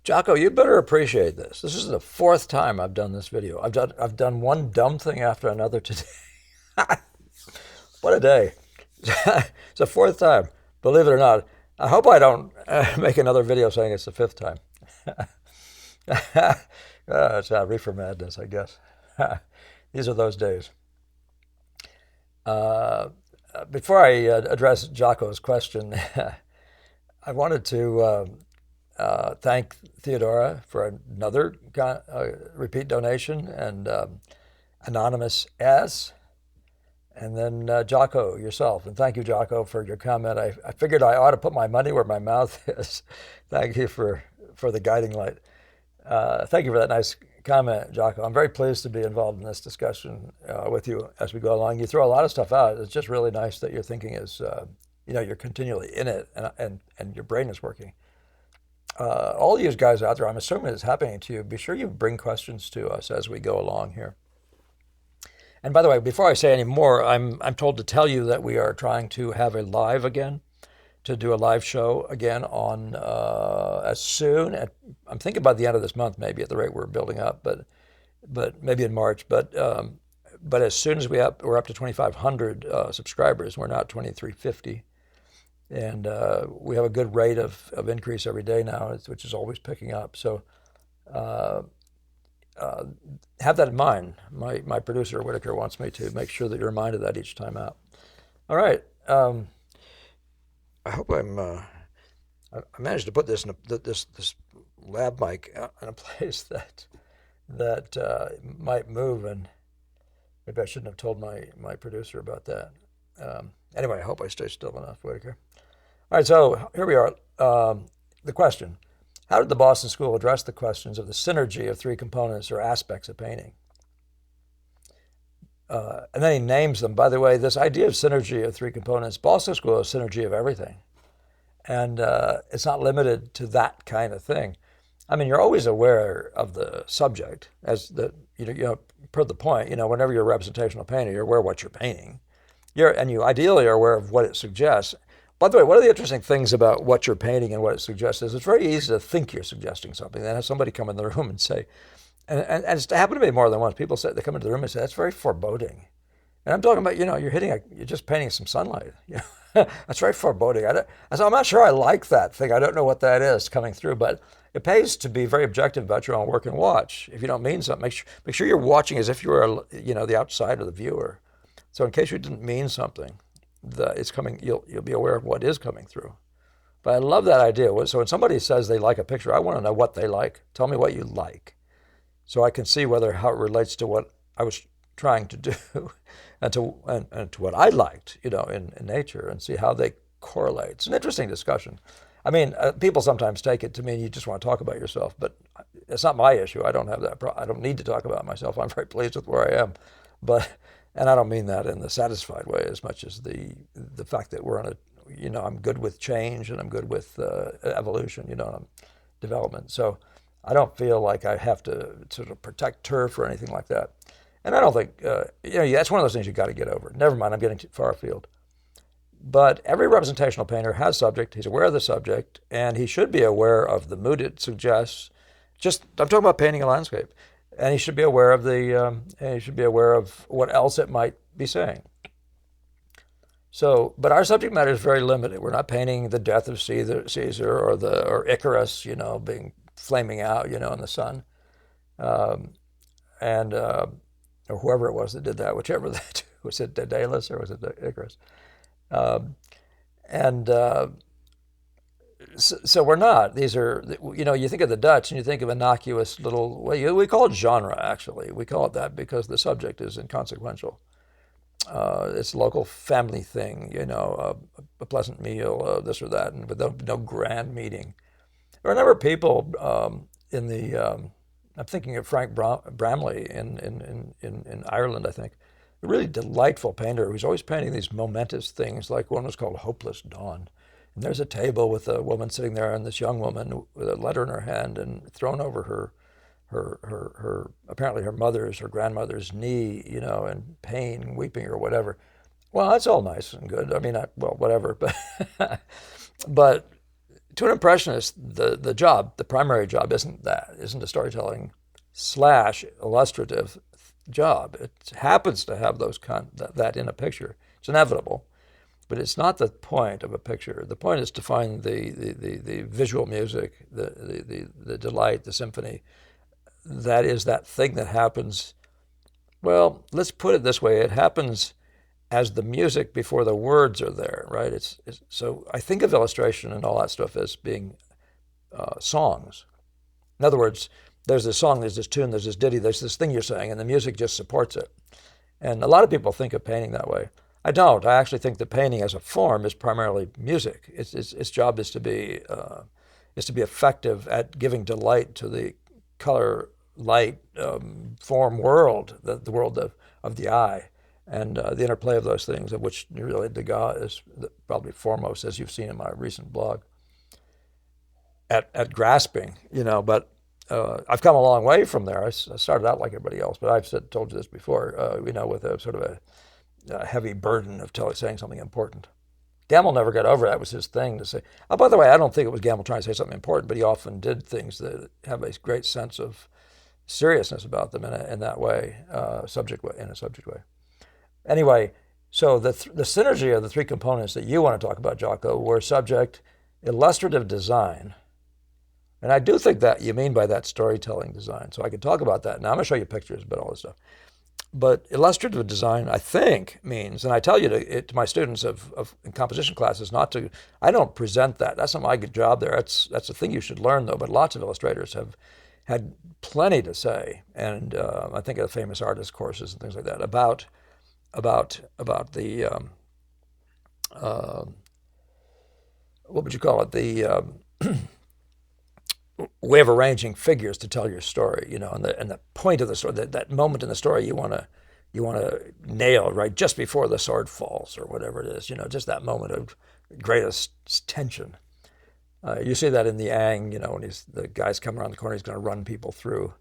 Jocko, you better appreciate this. This is the fourth time I've done this video. I've done one dumb thing after another today. What a day. It's the fourth time. Believe it or not. I hope I don't make another video saying it's the fifth time. It's reefer madness, I guess. These are those days. Uh, Before I address Jocko's question, I wanted to thank Theodora for another repeat donation, and Anonymous S, and then Jocko yourself. And thank you, Jocko, for your comment. I figured I ought to put my money where my mouth is. Thank you for the guiding light. Thank you for that nice comment, Jocko. I'm very pleased to be involved in this discussion with you as we go along. You throw a lot of stuff out. It's just really nice that your thinking is, you're continually in it, and your brain is working. All you guys out there, I'm assuming it's happening to you. Be sure you bring questions to us as we go along here. And by the way, before I say any more, I'm told to tell you that we are trying to have a live again, to do a live show again on as soon. I'm thinking by the end of this month, maybe at the rate we're building up, but maybe in March. But as soon as we're up to 2,500 subscribers, we're now at 2,350. And we have a good rate of increase every day now, which is always picking up. So have that in mind. My producer, Whitaker, wants me to make sure that you're reminded of that each time out. All right. I hope I managed to put this in this lab mic in a place that might move, and maybe I shouldn't have told my producer about that. Anyway, I hope I stay still enough, Whitaker. All right, so here we are. The question: how did the Boston School address the questions of the synergy of three components or aspects of painting? And then he names them. By the way, this idea of synergy of three components, Boston School is synergy of everything. And it's not limited to that kind of thing. I mean, you're always aware of the subject, as per the point, whenever you're a representational painter, you're aware of what you're painting. And you ideally are aware of what it suggests. By the way, one of the interesting things about what you're painting and what it suggests is it's very easy to think you're suggesting something, then have somebody come in the room and say, and it's happened to me more than once. People say, they come into the room and say, that's very foreboding. And I'm talking about, you're just painting some sunlight. That's very foreboding. I'm not sure I like that thing. I don't know what that is coming through, but it pays to be very objective about your own work and watch. If you don't mean something, make sure you're watching as if you were, the outsider, the viewer. So in case you didn't mean something, it's coming. You'll be aware of what is coming through. But I love that idea. So when somebody says they like a picture, I want to know what they like. Tell me what you like, so I can see how it relates to what I was trying to do, and to what I liked, in nature, and see how they correlate. It's an interesting discussion. I mean, people sometimes take it to mean you just want to talk about yourself, but it's not my issue. I don't have that. I don't need to talk about myself. I'm very pleased with where I am, and I don't mean that in the satisfied way as much as the fact that we're on I'm good with change, and I'm good with evolution, development. So I don't feel like I have to sort of protect turf or anything like that. And I don't think, that's one of those things you got to get over. Never mind, I'm getting too far afield. But every representational painter has subject. He's aware of the subject, and he should be aware of the mood it suggests. I'm talking about painting a landscape, and he should be aware of what else it might be saying. So, but our subject matter is very limited. We're not painting the death of Caesar or Icarus, being flaming out, in the sun, or whoever it was that did that, whichever that was, it Daedalus or was it Icarus? So we're not. These are, you think of the Dutch and you think of innocuous little, we call it genre, actually. We call it that because the subject is inconsequential. It's a local family thing, a pleasant meal, this or that, and with no grand meeting. There are a number of people I'm thinking of Frank Bramley in Ireland, I think. A really delightful painter who's always painting these momentous things, like one was called Hopeless Dawn. And there's a table with a woman sitting there, and this young woman with a letter in her hand, and thrown over her apparently her grandmother's knee, in pain, weeping or whatever. Well, that's all nice and good. I mean, whatever. But to an impressionist, the primary job isn't a storytelling slash illustrative job. It happens to have that in a picture. It's inevitable, but it's not the point of a picture. The point is to find the visual music, the delight, the symphony. That is that thing that happens. Well, let's put it this way: it happens as the music before the words are there, right? So I think of illustration and all that stuff as being songs. In other words, there's this song, there's this tune, there's this ditty, there's this thing you're saying, and the music just supports it. And a lot of people think of painting that way. I don't. I actually think that painting as a form is primarily music. Its job is to be effective at giving delight to the color, light, form world, the world of the eye. And the interplay of those things, of which really Degas is probably foremost, as you've seen in my recent blog, at grasping, But I've come a long way from there. I started out like everybody else, but told you this before, with a sort of a heavy burden of saying something important. Gamble never got over that. It was his thing to say. Oh, by the way, I don't think it was Gamble trying to say something important, but he often did things that have a great sense of seriousness about them in that way, in a subject way. Anyway, so the synergy of the three components that you want to talk about, Jocko, were subject, illustrative design. And I do think that you mean by that storytelling design. So I could talk about that. Now I'm going to show you pictures about all this stuff. But illustrative design, I think, means, and I tell you to my students in composition classes I don't present that. That's not my good job there. That's a thing you should learn, though. But lots of illustrators have had plenty to say. And I think of the famous artist courses and things like that about the what would you call it, the way of arranging figures to tell your story, and the point of the story, that moment in the story you want to nail right just before the sword falls or whatever it is, just that moment of greatest tension. You see that in the Ang, when the guy's coming around the corner, he's going to run people through.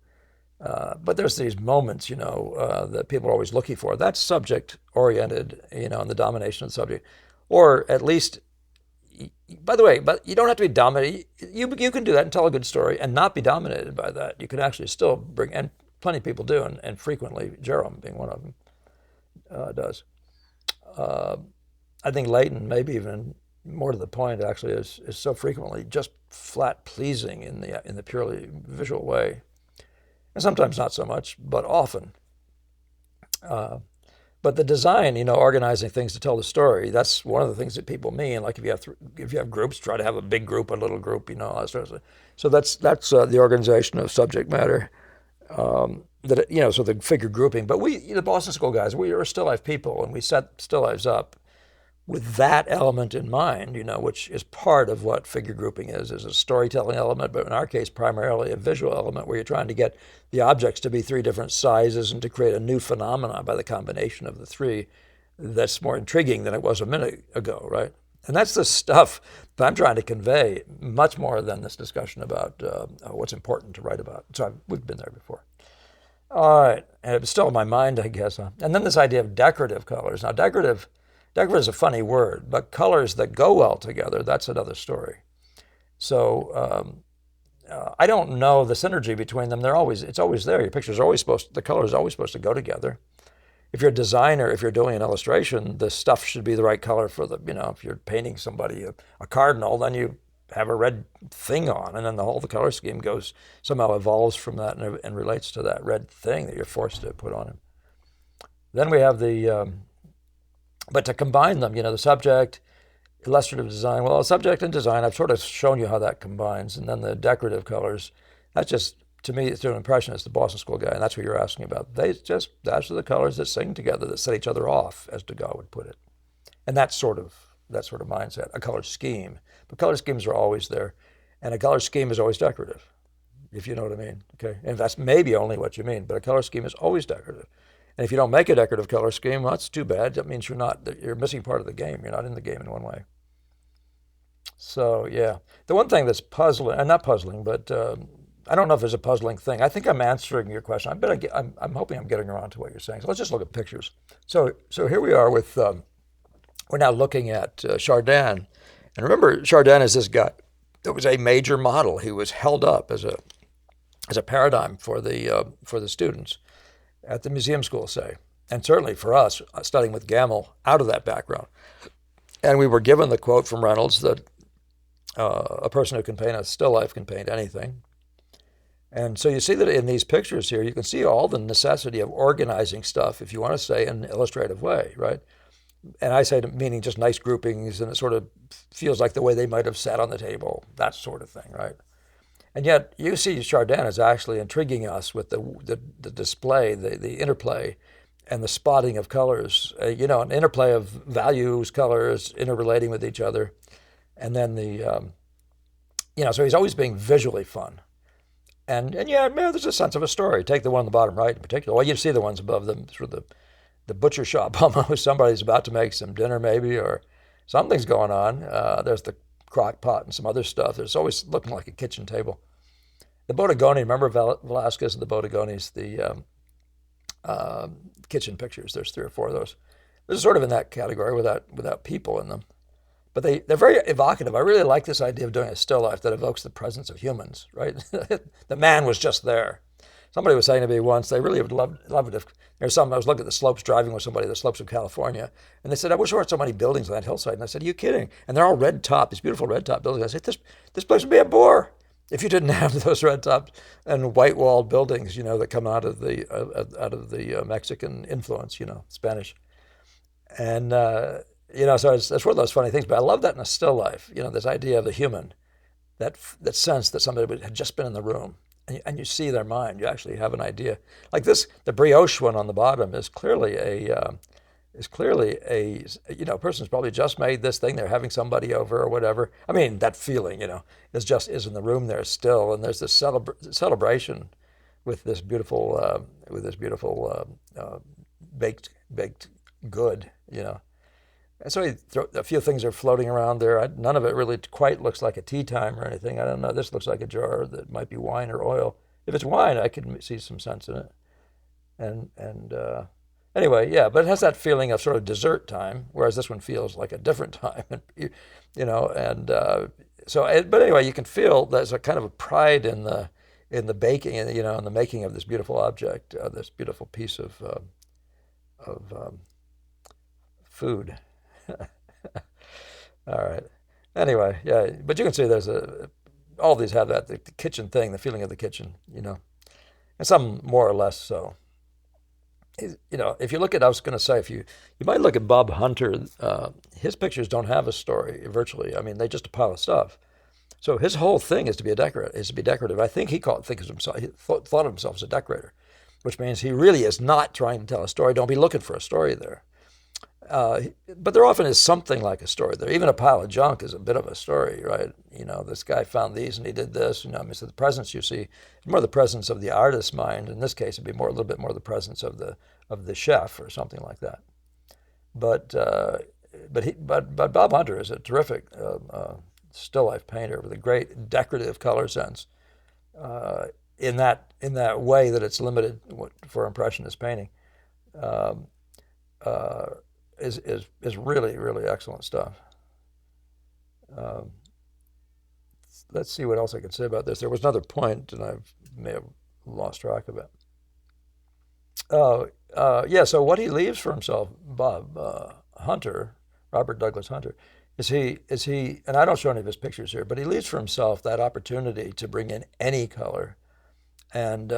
But there's these moments, that people are always looking for. That's subject-oriented, and the domination of the subject. Or at least, by the way, but you don't have to be dominated. You can do that and tell a good story and not be dominated by that. You can actually still and plenty of people do, and frequently, Jerome being one of them, does. I think Leighton, maybe even more to the point, actually, is so frequently just flat pleasing in the purely visual way. And sometimes not so much, but often. But the design, organizing things to tell the story, that's one of the things that people mean. Like if you have groups, try to have a big group, a little group, all that sort of stuff. So that's the organization of subject matter. So the figure grouping. But we, the Boston School guys, we are still life people, and we set still lives up with that element in mind, which is part of what figure grouping is a storytelling element, but in our case, primarily a visual element where you're trying to get the objects to be three different sizes and to create a new phenomena by the combination of the three that's more intriguing than it was a minute ago, right? And that's the stuff that I'm trying to convey much more than this discussion about what's important to write about. So we've been there before. All right, and it's still in my mind, I guess. And then this idea of decorative colors. Now, decorative is a funny word, but colors that go well together, that's another story. So I don't know the synergy between them. It's always there. Your pictures are the colors are always supposed to go together. If you're a designer, if you're doing an illustration, the stuff should be the right color for if you're painting somebody a cardinal, then you have a red thing on, and then the color scheme somehow evolves from that and relates to that red thing that you're forced to put on him. Then we have but to combine them, the subject, illustrative design, subject and design, I've sort of shown you how that combines. And then the decorative colors, that's just, to me, it's to an impressionist, the Boston School guy, and that's what you're asking about. Those are the colors that sing together, that set each other off, as Degas would put it. And that sort of mindset, a color scheme. But color schemes are always there. And a color scheme is always decorative, if you know what I mean. Okay, and that's maybe only what you mean, but a color scheme is always decorative. And if you don't make a decorative color scheme, well, that's too bad. That means you're missing part of the game. You're not in the game in one way. So, yeah. The one thing that's puzzling, not puzzling, but I don't know if there's a puzzling thing. I think I'm answering your question. I'm hoping I'm getting around to what you're saying. So let's just look at pictures. So here we are with, we're now looking at Chardin. And remember, Chardin is this guy it was a major model. He was held up as a paradigm for the students at the museum school, say, and certainly for us studying with Gamel out of that background. And we were given the quote from Reynolds that a person who can paint a still life can paint anything. And so you see that in these pictures here, you can see all the necessity of organizing stuff, if you want to say, in an illustrative way, right? And I say meaning just nice groupings, and it sort of feels like the way they might have sat on the table, that sort of thing, right? And yet you see Chardin is actually intriguing us with the display, the interplay, and the spotting of colors. An interplay of values, colors, interrelating with each other, and then so he's always being visually fun. And yeah, man, there's a sense of a story. Take the one on the bottom right in particular. Well, you see the ones above them through the butcher shop almost. Somebody's about to make some dinner maybe, or something's going on. There's the crock pot and some other stuff. There's always looking like a kitchen table. The Bottigoni, remember Velasquez and the Bottigonis, the kitchen pictures. There's 3 or 4 of those. This is sort of in that category without people in them. But they're very evocative. I really like this idea of doing a still life that evokes the presence of humans, right? The man was just there. Somebody was saying to me once, they really would love it if there's some. I was looking at the slopes, driving with somebody, the slopes of California, and they said, I wish there weren't so many buildings on that hillside. And I said, are you kidding? And they're all red top, these beautiful red top buildings. I said, this place would be a bore if you didn't have those red tops and white walled buildings, that come out of the Mexican influence, Spanish. And so it's one of those funny things. But I love that in a still life, this idea of the human, that sense that somebody had just been in the room, and you see their mind. You actually have an idea. Like this, the brioche one on the bottom is clearly a person's probably just made this thing. They're having somebody over or whatever. I mean, that feeling, is in the room there still, and there's this celebration with this beautiful baked good, And so a few things are floating around there. None of it really quite looks like a tea time or anything. I don't know. This looks like a jar that might be wine or oil. If it's wine, I can see some sense in it. And anyway, yeah, but it has that feeling of sort of dessert time, whereas this one feels like a different time. But anyway, you can feel there's a kind of a pride in the baking, in the making of this beautiful object, this beautiful piece of food. All right. Anyway, yeah, but you can see all of these have the kitchen thing, the feeling of the kitchen, and some more or less so. If you look at, I was going to say, if you might look at Bob Hunter, his pictures don't have a story virtually. I mean, they're just a pile of stuff. So his whole thing is to be decorative. I think he thought of himself as a decorator, which means he really is not trying to tell a story. Don't be looking for a story there. But there often is something like a story there. Even a pile of junk is a bit of a story, right? This guy found these and he did this. So the presence you see is more the presence of the artist's mind. In this case, it'd be a little bit more the presence of the chef or something like that. But Bob Hunter is a terrific still life painter with a great decorative color sense. In that way that it's limited for impressionist painting. Is really, really excellent stuff. Let's see what else I can say about this. There was another point, and I may have lost track of it. Yeah, so what he leaves for himself, Bob Hunter, Robert Douglas Hunter, is he, and I don't show any of his pictures here, but he leaves for himself that opportunity to bring in any color. And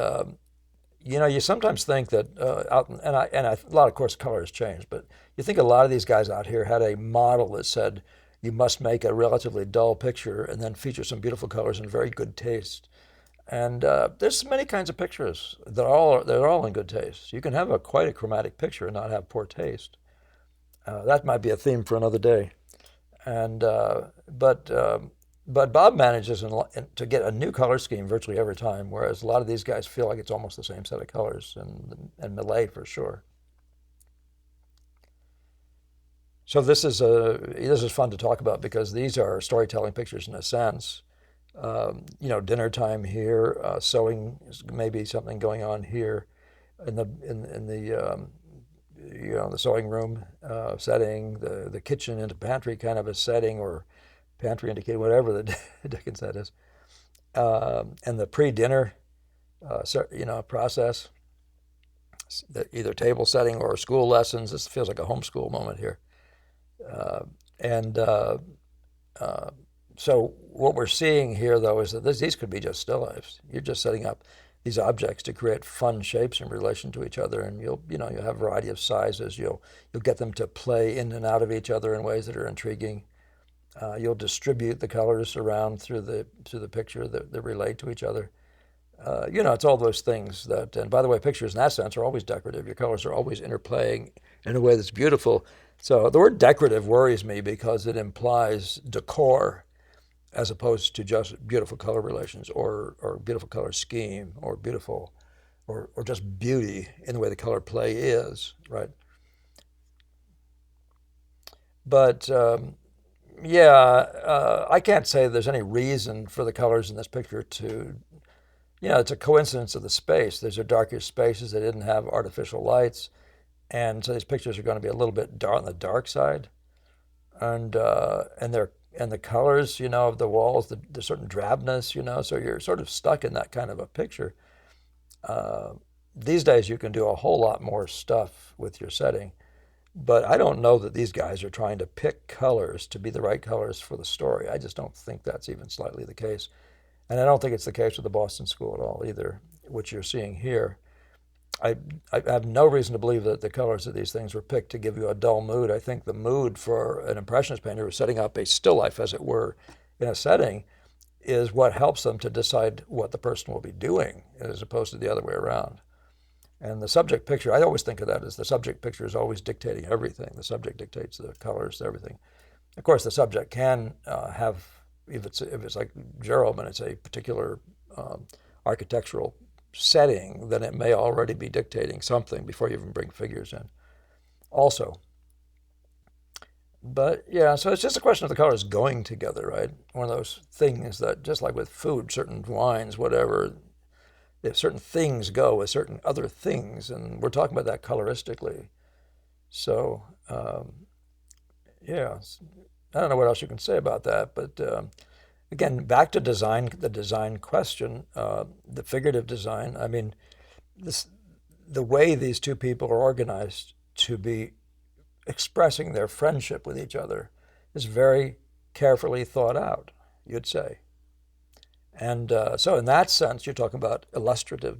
you sometimes think that a lot of course color has changed, but you think a lot of these guys out here had a model that said you must make a relatively dull picture and then feature some beautiful colors and very good taste. And there's many kinds of pictures that are all in good taste. You can have quite a chromatic picture and not have poor taste. That might be a theme for another day. And but Bob manages to get a new color scheme virtually every time, whereas a lot of these guys feel like it's almost the same set of colors, and Millet for sure. So this is fun to talk about because these are storytelling pictures in a sense. Dinner time here, sewing, maybe something going on here, in the the sewing room setting, the kitchen into pantry kind of a setting, or pantry indicating, whatever the Dickens that is, and the pre-dinner, process, either table setting or school lessons. This feels like a homeschool moment here. And so what we're seeing here, though, is that these could be just still lifes. You're just setting up these objects to create fun shapes in relation to each other, and you'll have a variety of sizes. You'll get them to play in and out of each other in ways that are intriguing. You'll distribute the colors around through the picture that relate to each other. It's all those things that, and by the way, pictures in that sense are always decorative. Your colors are always interplaying in a way that's beautiful. So the word decorative worries me because it implies decor as opposed to just beautiful color relations or beautiful color scheme or beautiful or just beauty in the way the color play is, right? But I can't say there's any reason for the colors in this picture to, it's a coincidence of the space. These are darker spaces. They didn't have artificial lights. And so these pictures are going to be a little bit dark on the dark side. And the colors, of the walls, the certain drabness, so you're sort of stuck in that kind of a picture. These days you can do a whole lot more stuff with your setting. But I don't know that these guys are trying to pick colors to be the right colors for the story. I just don't think that's even slightly the case. And I don't think it's the case with the Boston School at all either, which you're seeing here. I have no reason to believe that the colors of these things were picked to give you a dull mood. I think the mood for an impressionist painter who's setting up a still life, as it were, in a setting is what helps them to decide what the person will be doing as opposed to the other way around. And the subject picture, I always think of that as the subject picture is always dictating everything. The subject dictates the colors, everything. Of course, the subject can have, if it's like Gerald and it's a particular architectural setting, then it may already be dictating something before you even bring figures in also. But yeah, so it's just a question of the colors going together, right? One of those things that, just like with food, certain wines, whatever, if certain things go with certain other things, and we're talking about that coloristically. So, yeah, I don't know what else you can say about that, but again, back to design, the design question, the figurative design. I mean, the way these two people are organized to be expressing their friendship with each other is very carefully thought out, you'd say. And so in that sense, you're talking about illustrative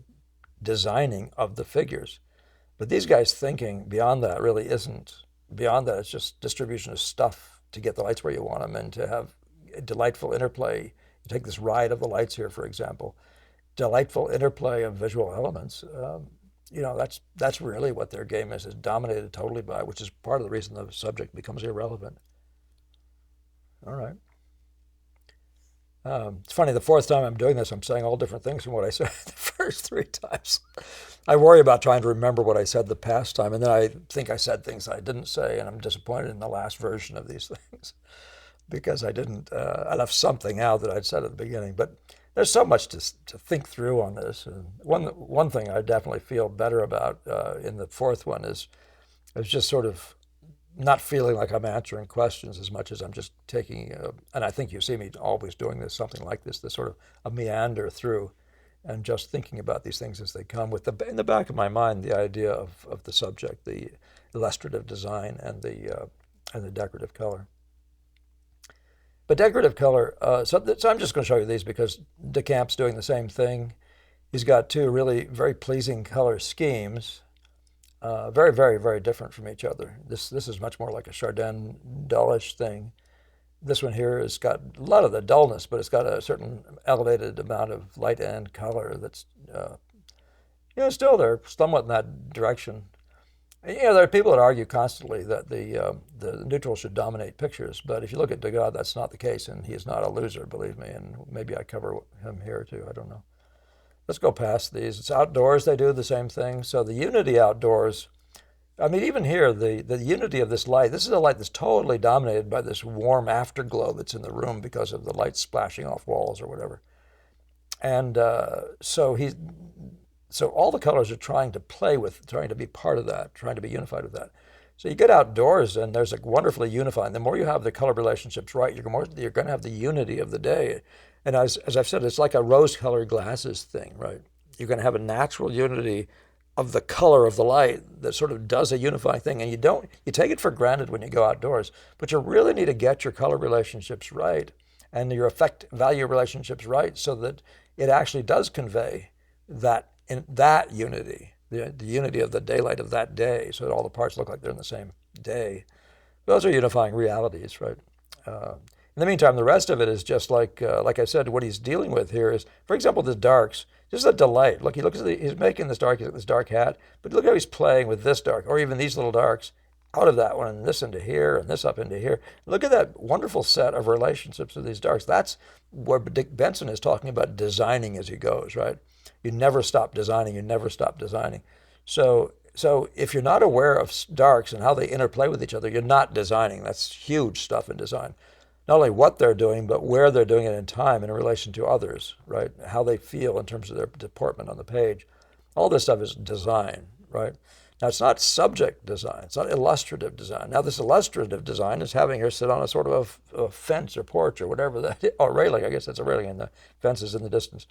designing of the figures. But these guys' thinking beyond that really isn't. Beyond that, it's just distribution of stuff to get the lights where you want them and to have a delightful interplay. You take this ride of the lights here, for example. Delightful interplay of visual elements. That's really what their game is dominated totally by, which is part of the reason the subject becomes irrelevant. All right. It's funny, the fourth time I'm doing this, I'm saying all different things from what I said the first three times. I worry about trying to remember what I said the past time, and then I think I said things I didn't say, and I'm disappointed in the last version of these things because I didn't, I left something out that I'd said at the beginning. But there's so much to think through on this. And one thing I definitely feel better about in the fourth one is just sort of not feeling like I'm answering questions as much as I'm just taking, and I think you see me always doing this, something like this sort of a meander through and just thinking about these things as they come with in the back of my mind, the idea of the subject, the illustrative design and the decorative color. But decorative color, so I'm just going to show you these because DeCamp's doing the same thing. He's got two really very pleasing color schemes. Very, very, very different from each other. This is much more like a Chardin dullish thing. This one here has got a lot of the dullness, but it's got a certain elevated amount of light and color that's, still they're somewhat in that direction. There are people that argue constantly that the neutral should dominate pictures, but if you look at Degas, that's not the case, and he is not a loser, believe me, and maybe I cover him here too, I don't know. Let's go past these. It's outdoors, they do the same thing. So the unity outdoors, I mean, even here, the unity of this light, this is a light that's totally dominated by this warm afterglow that's in the room because of the light splashing off walls or whatever. And so all the colors are trying to play with, trying to be part of that, trying to be unified with that. So you get outdoors and there's a wonderfully unifying. The more you have the color relationships right, you're going to have the unity of the day. And as I've said, it's like a rose-colored glasses thing, right? You're going to have a natural unity of the color of the light that sort of does a unifying thing. And you take it for granted when you go outdoors, but you really need to get your color relationships right and your effect value relationships right so that it actually does convey that unity, the unity of the daylight of that day, so that all the parts look like they're in the same day. Those are unifying realities, right? In the meantime, the rest of it is just like I said, what he's dealing with here is, for example, the darks. This is a delight. Look, he's making this dark hat, but look how he's playing with this dark, or even these little darks, out of that one, and this into here, and this up into here. Look at that wonderful set of relationships of these darks. That's where Dick Benson is talking about designing as he goes, right? You never stop designing. You never stop designing. So if you're not aware of darks and how they interplay with each other, you're not designing. That's huge stuff in design. Not only what they're doing, but where they're doing it in time in relation to others, right? How they feel in terms of their deportment on the page. All this stuff is design, right? Now, it's not subject design. It's not illustrative design. Now, this illustrative design is having her sit on a sort of a fence or porch or whatever that is, or railing. I guess that's a railing, and the fence is in the distance.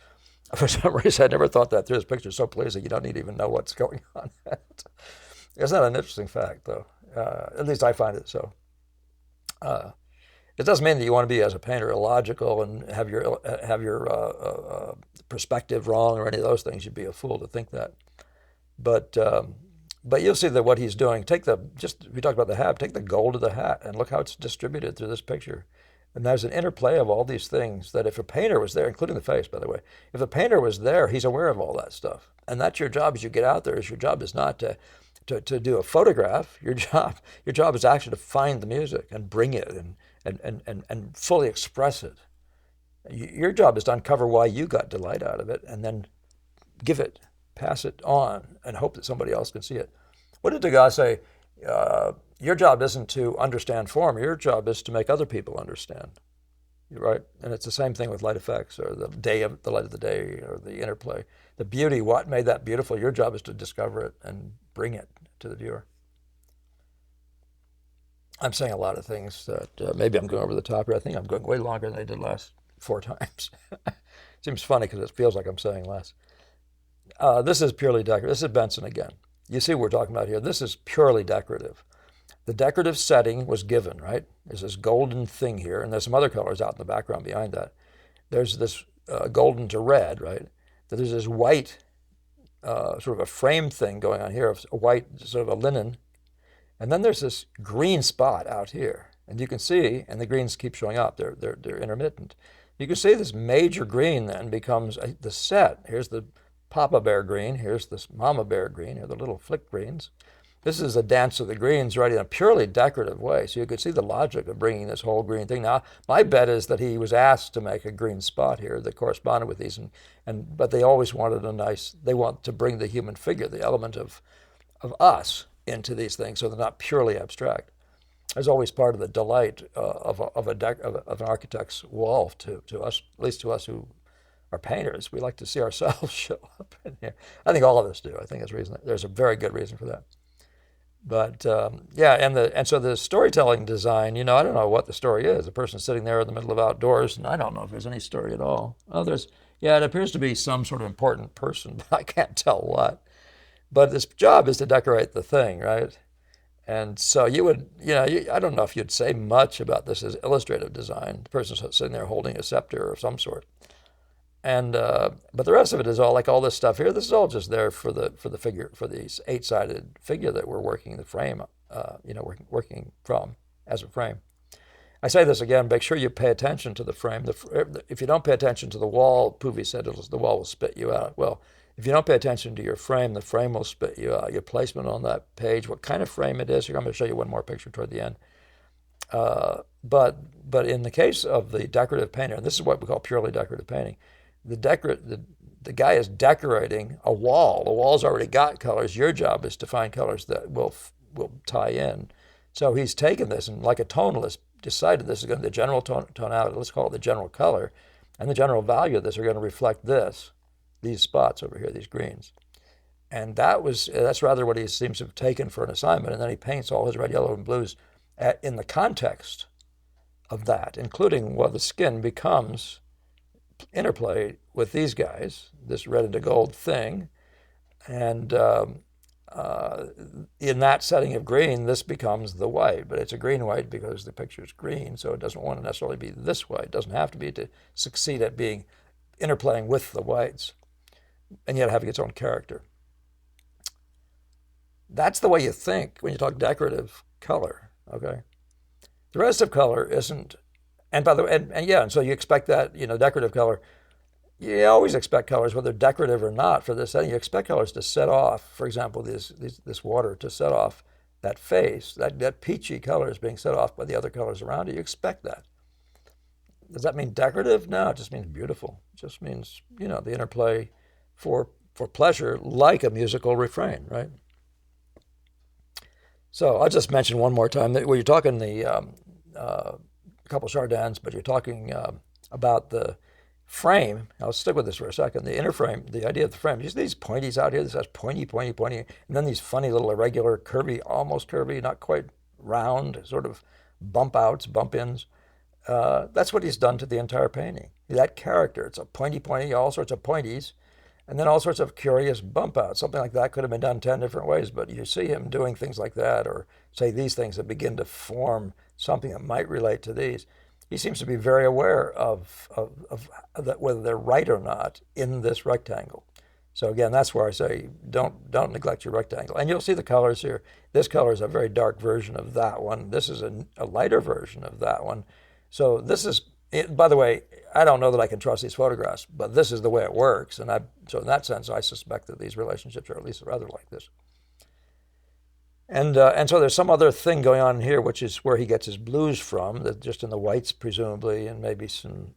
For some reason, I never thought that through. This picture is so pleasing, you don't need to even know what's going on. Isn't that an interesting fact, though? At least I find it so. It doesn't mean that you want to be, as a painter, illogical and have your perspective wrong or any of those things. You'd be a fool to think that. But you'll see that what he's doing. We talked about the hat. Take the gold of the hat and look how it's distributed through this picture. And there's an interplay of all these things that if a painter was there, including the face, by the way, if a painter was there, he's aware of all that stuff. And that's your job as you get out there. Your job is not to do a photograph. Your job is actually to find the music and bring it and fully express it. Your job is to uncover why you got delight out of it and then pass it on, and hope that somebody else can see it. What did Degas say? Your job isn't to understand form. Your job is to make other people understand. Right? And it's the same thing with light effects, or the light of the day, or the interplay. The beauty, what made that beautiful? Your job is to discover it and bring it to the viewer. I'm saying a lot of things that maybe I'm going over the top here. I think I'm going way longer than I did last 4 times. Seems funny because it feels like I'm saying less. This is purely decorative. This is Benson again. You see what we're talking about here. This is purely decorative. The decorative setting was given, right? There's this golden thing here, and there's some other colors out in the background behind that. There's this golden to red, right? There's this white, sort of a frame thing going on here, a white, sort of a linen. And then there's this green spot out here. And you can see, and the greens keep showing up. They're intermittent. You can see this major green then becomes the set. Here's the Papa Bear green. Here's this Mama Bear green. Here are the little flick greens. This is a dance of the greens, right, in a purely decorative way. So you could see the logic of bringing this whole green thing. Now, my bet is that he was asked to make a green spot here that corresponded with these, but they always wanted they want to bring the human figure, the element of us, into these things, so they're not purely abstract. There's always part of the delight of an architect's wall to us, at least to us who are painters. We like to see ourselves show up in here. I think all of us do. I think there's a very good reason for that. But yeah, and so the storytelling design, I don't know what the story is. The person's sitting there in the middle of outdoors, and I don't know if there's any story at all. It appears to be some sort of important person, but I can't tell what. But this job is to decorate the thing, right? And so you would, I don't know if you'd say much about this as illustrative design. The person's sitting there holding a scepter of some sort. And but the rest of it is all like all this stuff here. This is all just there for the figure, for the 8-sided figure that we're working the frame, working from as a frame. I say this again: make sure you pay attention to the frame. If you don't pay attention to the wall, Puvi said the wall will spit you out. Well, if you don't pay attention to your frame, the frame will spit you out. Your placement on that page, what kind of frame it is. I'm going to show you one more picture toward the end. But in the case of the decorative painter, and this is what we call purely decorative painting. The guy is decorating a wall. The wall's already got colors. Your job is to find colors that will tie in. So he's taken this and, like a tonalist, decided this is going to be the general tonality. Let's call it the general color, and the general value of this are going to reflect these spots over here, these greens. And that's rather what he seems to have taken for an assignment. And then he paints all his red, yellow, and blues in the context of that, including what the skin becomes interplay with these guys, this red into gold thing. And in that setting of green, this becomes the white, but it's a green white because the picture is green, so it doesn't want to necessarily be this white. It doesn't have to be to succeed at being interplaying with the whites, and yet having its own character. That's the way you think when you talk decorative color, okay? The rest of color isn't, and by the way, and so you expect that, decorative color, you always expect colors, whether decorative or not, for this setting. You expect colors to set off, for example, this water to set off that face, that peachy color is being set off by the other colors around it. You expect that. Does that mean decorative? No, it just means beautiful. It just means, the interplay for pleasure, like a musical refrain, right? So I'll just mention one more time that when you're talking a couple Chardins, but you're talking about the frame. I'll stick with this for a second. The inner frame, the idea of the frame. These pointies out here. This has pointy, and then these funny little irregular, curvy, almost curvy, not quite round, sort of bump outs, bump ins. That's what he's done to the entire painting. That character. It's a pointy, all sorts of pointies. And then all sorts of curious bump outs. Something like that could have been done 10 different ways, but you see him doing things like that, or say these things that begin to form something that might relate to these. He seems to be very aware of that, whether they're right or not in this rectangle. So again, that's where I say don't neglect your rectangle. And you'll see the colors here. This color is a very dark version of that one. This is a lighter version of that one. So this is, by the way, I don't know that I can trust these photographs, but this is the way it works. And so in that sense, I suspect that these relationships are at least rather like this. And so there's some other thing going on here, which is where he gets his blues from, that just in the whites presumably, and maybe some,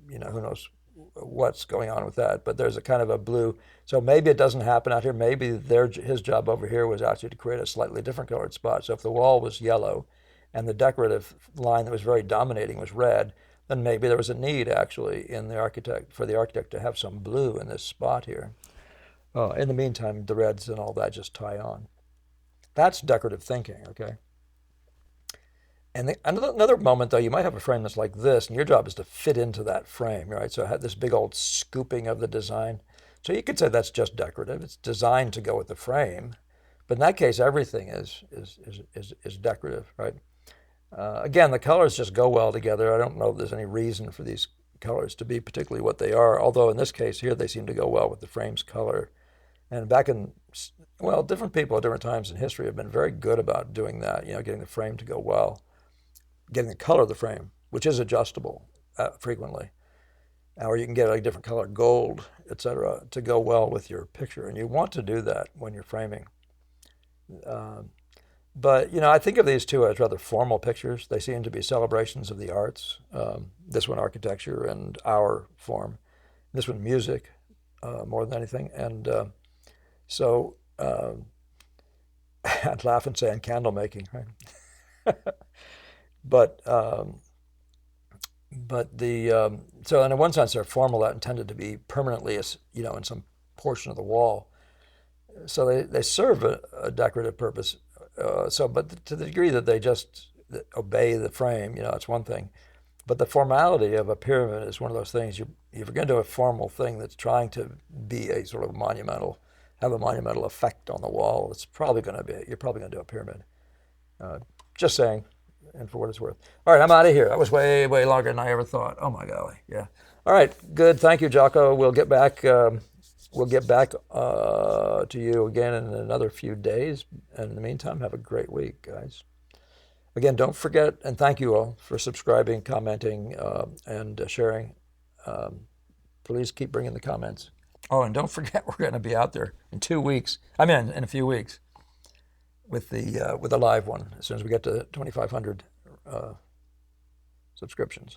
who knows what's going on with that. But there's a kind of a blue. So maybe it doesn't happen out here. Maybe his job over here was actually to create a slightly different colored spot. So if the wall was yellow and the decorative line that was very dominating was red, then maybe there was a need actually for the architect to have some blue in this spot here. In the meantime, the reds and all that just tie on. That's decorative thinking, okay? And another moment, though, you might have a frame that's like this, and your job is to fit into that frame, right? So I had this big old scooping of the design. So you could say that's just decorative. It's designed to go with the frame. But in that case, everything is decorative, right? Again, the colors just go well together. I don't know if there's any reason for these colors to be particularly what they are, although in this case here, they seem to go well with the frame's color. And different people at different times in history have been very good about doing that, getting the frame to go well, getting the color of the frame, which is adjustable frequently. Or you can get a different color, gold, etc., to go well with your picture. And you want to do that when you're framing. But, I think of these two as rather formal pictures. They seem to be celebrations of the arts. This one, architecture and our form. This one, music, more than anything. And so I'd laugh and say, and candle making, right? But so in one sense, they're formal, that intended to be permanently, in some portion of the wall. So they serve a decorative purpose. But to the degree that they just obey the frame, it's one thing. But the formality of a pyramid is one of those things. If you're going to do a formal thing that's trying to be a sort of have a monumental effect on the wall, you're probably going to do a pyramid. Just saying, and for what it's worth. All right, I'm out of here. That was way, way longer than I ever thought. Oh my golly, yeah. All right, good. Thank you, Jocko. We'll get back. We'll get back to you again in another few days. And in the meantime, have a great week, guys. Again, don't forget, and thank you all for subscribing, commenting, and sharing. Please keep bringing the comments. Oh, and don't forget, we're going to be out there in 2 weeks. In a few weeks, with the live one as soon as we get to 2,500 subscriptions.